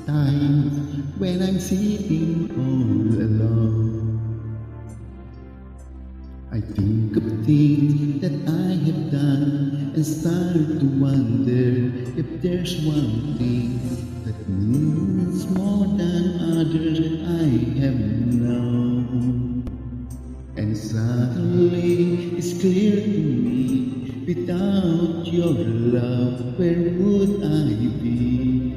times when I'm sitting all alone, I think of things that I have done and start to wonder if there's one thing that means more than others I have known. And suddenly it's clear to me, without your love, where would I be?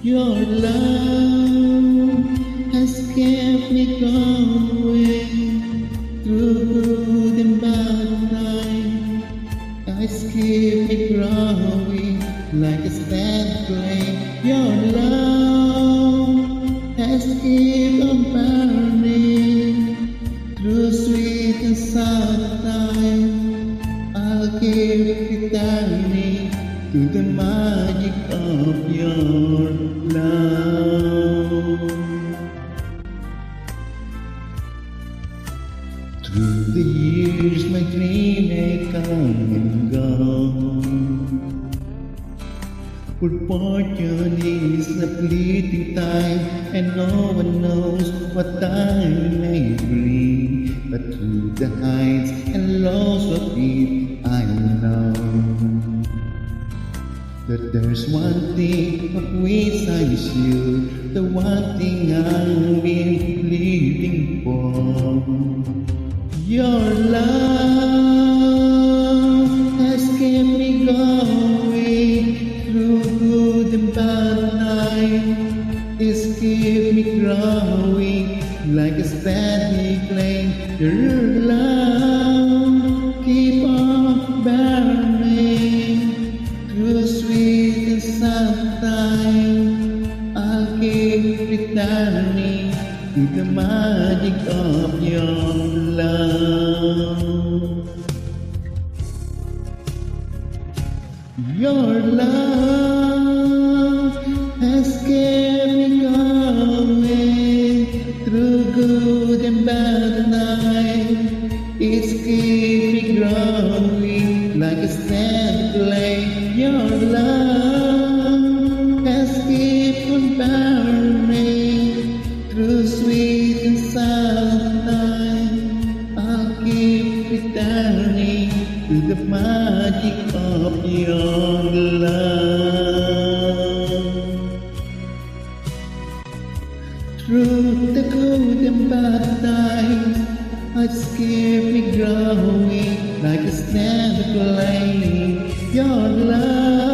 Your love has kept me going through good and bad times. Has kept me growing like a stand flame. Your love has kept on burning through sweet and sour times. I'll keep returning to the magic of your love. Through the years my dream may come and go, for fortune is a fleeting time, and no one knows what time may bring. But through the heights and lows of it, I know that there's one thing of which I'm sure, the one thing I've been living for. Your love has kept me going through good and bad nights. It's kept me growing like a steady flame. Your love keep on burning through sweet and sour times. I'll keep returning to the magic of your love. Your love has kept me going through good and bad nights. It's kept me growing like a stand flame. Your love has kept on burning through sweet and sour times. I'll keep returning to the magic of your love. Through the good and bad times, it's kept me growing like a stand flame. Your love